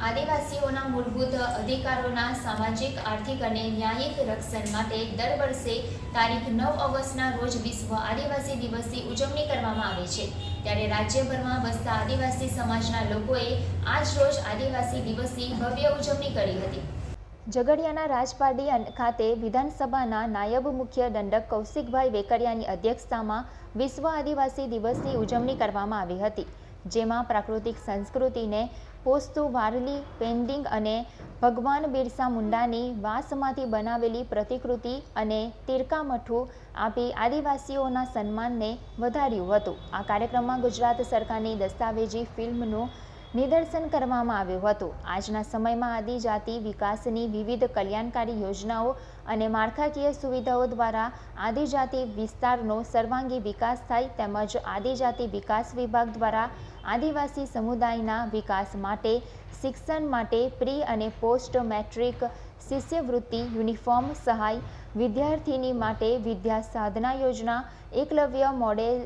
આદિવાસીઓના મૂળભૂત અધિકારોના સામાજિક, આર્થિક અને ન્યાયિક રક્ષણ માટે દર વર્ષે તારીખ 9 ઓગસ્ટના રોજ વિશ્વ આદિવાસી દિવસની ઉજવણી કરવામાં આવે છે। ત્યારે રાજ્યભરમાં વસતા આદિવાસી સમાજના લોકોએ આજ રોજ આદિવાસી દિવસની ભવ્ય ઉજવણી કરી હતી। ઝઘડિયાના રાજપારડી ખાતે વિધાનસભાના નાયબ મુખ્ય દંડક કૌશિકભાઈ વેકરિયાની અધ્યક્ષતામાં વિશ્વ આદિવાસી દિવસની ઉજવણી કરવામાં આવી હતી, જેમાં પ્રાકૃતિક સંસ્કૃતિને પોષતું વારલી પેઇન્ટિંગ અને ભગવાન બિરસા મુંડાની વાંસમાંથી બનાવેલી પ્રતિકૃતિ અને તીરકામઠું આપી આદિવાસીઓના સન્માનને વધાર્યું હતું। આ કાર્યક્રમમાં ગુજરાત સરકારની દસ્તાવેજી ફિલ્મનું નિદર્શન કરવામાં આવ્યું હતું। આજના સમયમાં આદિજાતિ વિકાસની વિવિધ કલ્યાણકારી યોજનાઓ અને માળખાકીય સુવિધાઓ દ્વારા આદિજાતિ વિસ્તારનો સર્વાંગી વિકાસ થાય, તેમજ આદિજાતિ વિકાસ વિભાગ દ્વારા આદિવાસી સમુદાયના વિકાસ માટે શિક્ષણ માટે પ્રી અને પોસ્ટ મેટ્રિક શિષ્યવૃત્તિ, યુનિફોર્મ સહાય, વિદ્યાર્થીની માટે વિદ્યા સાધના યોજના, એકલવ્ય મોડેલ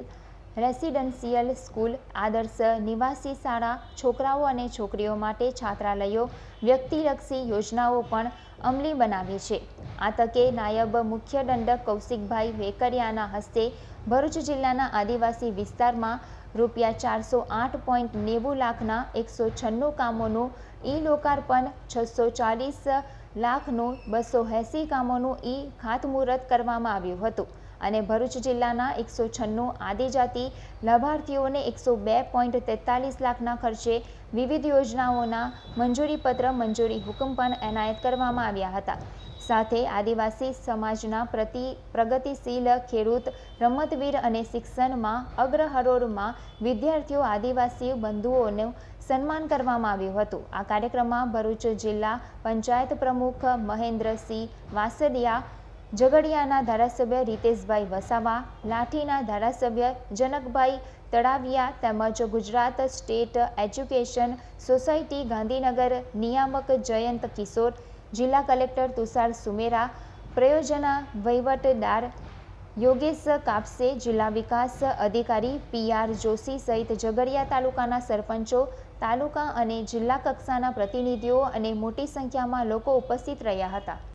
રેસિડેન્શિયલ સ્કૂલ, આદર્શ નિવાસી શાળા, છોકરાઓ અને છોકરીઓ માટે છાત્રાલયો, વ્યક્તિલક્ષી યોજનાઓ પણ અમલી બનાવી છે। આ તકે નાયબ મુખ્ય દંડક કૌશિકભાઈ વેકરિયાના હસ્તે ભરૂચ જિલ્લાના આદિવાસી વિસ્તારમાં ₹408.90 લાખના 196 કામોનું ઈ-લોકાર્પણ, 640 લાખનું 280 કામોનું ઈ-ખાતમુહૂર્ત કરવામાં આવ્યું હતું અને ભરૂચ જિલ્લાના 196 આદિજાતિ લાભાર્થીઓને 102.43 લાખના ખર્ચે વિવિધ યોજનાઓના મંજૂરીપત્ર, મંજૂરી હુકમ પણ એનાયત કરવામાં આવ્યા હતા। સાથે આદિવાસી સમાજના પ્રગતિશીલ ખેડૂત, રમતવીર અને શિક્ષણમાં અગ્રહરોળમાં વિદ્યાર્થીઓ, આદિવાસી બંધુઓનું સન્માન કરવામાં આવ્યું હતું। આ કાર્યક્રમમાં ભરૂચ જિલ્લા પંચાયત પ્રમુખ મહેન્દ્રસિંહ વાસદિયા, ઝઘડિયાના ધારાસભ્ય રીતેશભાઈ વસાવા, લાઠીના ધારાસભ્ય જનકભાઈ તળાવિયા તેમજ Gujarat state education society Gandhinagar નિયામક જયંત કિશોર, જિલ્લા કલેક્ટર તુષાર સુમેરા, પ્રયોજના વહીવટદાર યોગેશ કાપસે, જિલ્લા વિકાસ અધિકારી PR જોશી સહિત ઝઘડિયા તાલુકાના સરપંચો, તાલુકા અને જિલ્લા કક્ષાના પ્રતિનિધિઓ અને મોટી સંખ્યામાં લોકો ઉપસ્થિત રહ્યા હતા।